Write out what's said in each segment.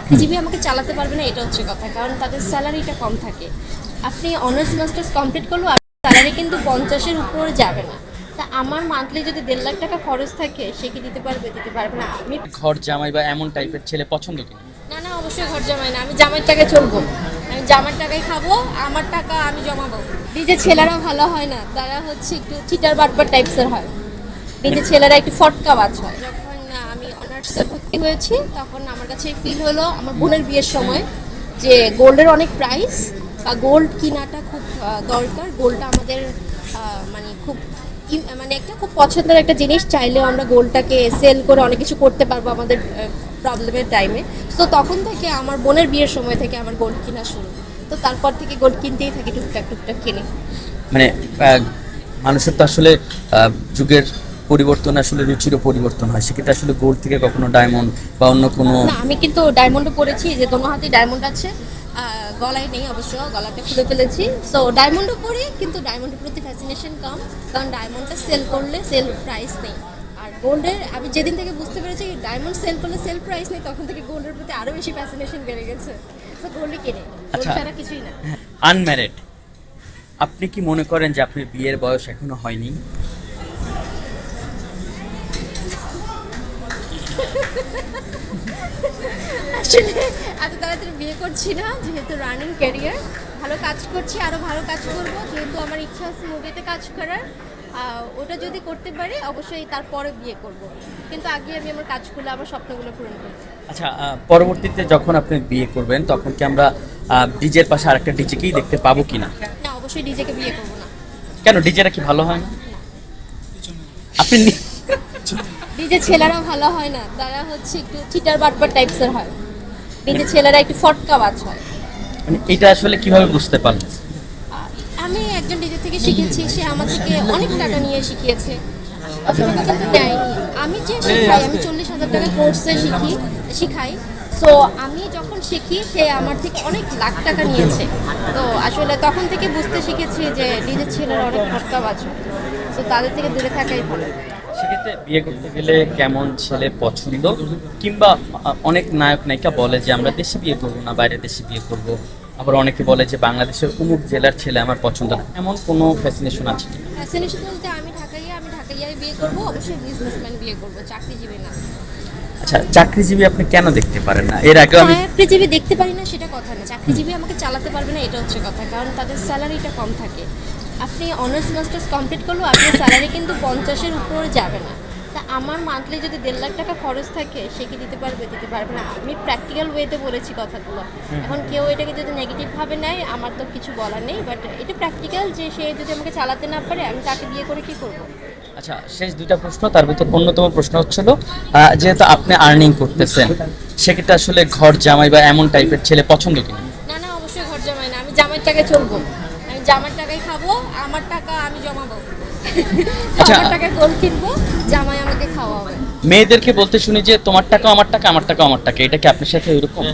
চাকরিজীবী আমাকে চালাতে পারবে না, এটা হচ্ছে কথা। কারণ তাদের স্যালারিটা কম থাকে। আপনি অনার্স মাস্টার্স কমপ্লিট করলেও আপনার স্যালারি কিন্তু 50-এর উপরে যাবে না। তা আমার মান্থলি যদি 1.5 লাখ টাকা খরচ থাকে, সে কি দিতে পারবে? দিতে পারবে না। আমি ঘর জামাই বা এমন টাইপের ছেলে পছন্দ কিনা? না না, অবশ্যই ঘর জামাই না, আমি জামাইয়ের টাকায় চলবো। আমি জামার টাকায় খাবো, আমার টাকা আমি জমাবো। নিজের ছেলেরা ভালো হয় না, তারা হচ্ছে একটু চিটার বাটপার টাইপসের হয়। নিজের ছেলেরা একটু ফটকাবাজ হয়। যখন আমি অনার্সে ভর্তি হয়েছি, তখন আমার কাছে ফিল হলো আমার বোনের বিয়ের সময় যে গোল্ডের অনেক প্রাইস, বা গোল্ড কেনাটা খুব দরকার। গোল্ডটা আমাদের মানে খুব মানে একটা খুব পছন্দের একটা জিনিস। চাইলেও আমরা গোল্ডটাকে সেল করে অনেক কিছু করতে পারবো আমাদের প্রবলেমের টাইমে। তো তখন থেকে আমার বোনের বিয়ের সময় থেকে আমার গোল্ড কেনা শুরু। তো তারপর থেকে গোল্ড কিনতেই থাকি, টুকটাক টুকটাক কিনে। মানে মানুষের তো আসলে যুগের পরিবর্তন, আসলে রুচিরও পরিবর্তন হয়। সেক্ষেত্রে আসলে গোল্ড থেকে কখনো ডায়মন্ড বা অন্য কোনো না, আমি কিন্তু ডায়মন্ডও পরেছি, যে দোনো হাতে ডায়মন্ড আছে। গলায় নেই অবশ্য, গলাটা খুলে ফেলেছি। সো ডায়মন্ডও পরি, কিন্তু ডায়মন্ডের প্রতি ফ্যাসিনেশন কম, কারণ ডায়মন্ডটা সেল করলে সেল প্রাইস নেই। আর গোল্ডের আমি যেদিন থেকে বুঝতে পেরেছি ডায়মন্ড সেল করলে সেল প্রাইস নেই, তখন থেকে গোল্ডের প্রতি আরও বেশি ফ্যাসিনেশন বেড়ে গেছে। সো গোল্ডই কিনে, গোল্ড আচ্ছা। ছাড়া কিছুই না। আনম্যারিড, আপনি কি মনে করেন যে আপনার বিয়ের বয়স এখনো হয়নি? আসলে এত তাড়াতাড়ি বিয়ে করছি না, যেহেতু রানিং ক্যারিয়ার, ভালো কাজ করছি, আরও ভালো কাজ করব। যেহেতু আমার ইচ্ছা আছে মুভিতে কাজ করার, ওটা যদি করতে পারি অবশ্যই তারপরে বিয়ে করব। কিন্তু আগে আমি আমার কাজগুলো, আমার স্বপ্নগুলো পূরণ করব। আচ্ছা, পরবর্তীতে যখন আপনি বিয়ে করবেন তখন কি আমরা ডিজের পাশে আরেকটা ডিজেকেই দেখতে পাবো কিনা? না, অবশ্যই ডিজেকে বিয়ে করব না। কেন, ডিজেরা কি ভালো হয় না? আপনি ডিজে ছেলেরা ভালো হয় না, তারা হচ্ছে একটু চিটার বাটপার টাইপসের হয়। ডিজে ছেলেরা একটু ফটকাবাজ হয়। মানে এটা আসলে কিভাবে বুঝতে পারলেন? আমি একজন ডিজে থেকে শিখেছি, সে আমার থেকে অনেক টাকা নিয়ে শিখিয়েছে। আসলে কিন্তু দেয়নি। আমি যে শিখাই, আমি 40,000 টাকা কোর্সে শিখাই। সো আমি যখন শিখি, সে আমার থেকে অনেক লাখ টাকা নিয়েছে। তো আসলে তখন থেকে বুঝতে শিখেছি যে ডিজে ছেলেরা অনেক ফটকাবাজ হয়। সো তাদের থেকে দূরে থাকাই ভালো। সেক্ষেত্রে বিয়ে করতে গেলে কেমন ছেলে পছন্দ, কিংবা অনেক নায়ক নায়িকা বলে যে আমরা দেশে বিয়ে করবো না, বাইরে দেশে বিয়ে করব। আবার অনেকে বলে যে বাংলাদেশের অমুক জেলার ছেলে আমার পছন্দ না। এমন কোনো ফ্যাসিনেশন আছে কি? ফ্যাসিনেশন বলতে আমি ঢাকাইয়াই বিয়ে করবো, অবশ্যই বিজনেসম্যান বিয়ে করবো, চাকরিজীবী না। আচ্ছা, চাকরিজীবী আপনি কেন দেখতে পারেন না? এর আগে আমি চাকরিজীবী দেখতে পারি না সেটা কথা না, চাকরিজীবী আমাকে চালাতে পারবে না, এটা হচ্ছে কথা। কারণ তাদের স্যালারিটা কম থাকে। আপনি অনার্স মাস্টার্স কমপ্লিট করলেও আপনার স্যালারি কিন্তু 50-এর উপরে যাবে না। তা আমার মান্থলি যদি 1.5 লাখ টাকা খরচ থাকে, সে কি দিতে পারবে? দিতে পারবে না। আমি প্র্যাকটিক্যাল ওয়েতে বলেছি কথাগুলো। এখন কেউ এটাকে যদি নেগেটিভভাবে নেয়, আমার তো কিছু বলার নেই। বাট এটা প্র্যাকটিক্যাল, যে সে যদি আমাকে চালাতে না পারে, আমি তাকে বিয়ে করে কি করব? আচ্ছা, শেষ দুইটা প্রশ্ন, তার ভিতর অন্যতম প্রশ্ন হচ্ছিল, যেহেতু আপনি আর্নিং করতেছেন, সেক্ষেত্রে আসলে ঘর জামাই বা এমন টাইপের ছেলে পছন্দ কিনা? না না, অবশ্যই ঘর জামাই না, আমি জামাইয়ের টাকায় চলবো। আমি জামার টাকায় খাবো, আমার টাকা আমি জমাবো। আচ্ছা। আমার টাকায় গোল্ড কিনবো, জামাই আমাকে খাওয়াবে। মেয়েদেরকে বলতে শুনি যে তোমার টাকা আমার টাকা, আমার টাকা আমার টাকা, এটা কি আপনার সাথে এরকম?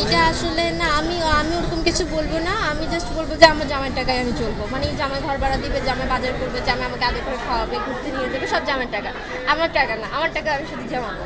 এটা আসলে না, আমি আমি ওরকম কিছু বলবো না। আমি জাস্ট বলবো যে আমার জামাইয়ের টাকায় আমি চলবো। মানে জামাই ঘর ভাড়া দিবে, জামাই বাজার করবে, জামাই আমাকে আগে করে খাওয়াবে, ঘুরতে নিয়ে যাবে, সব জামাইয়ের টাকা। আমার টাকা না, আমার টাকা আমি শুধু জমাবো।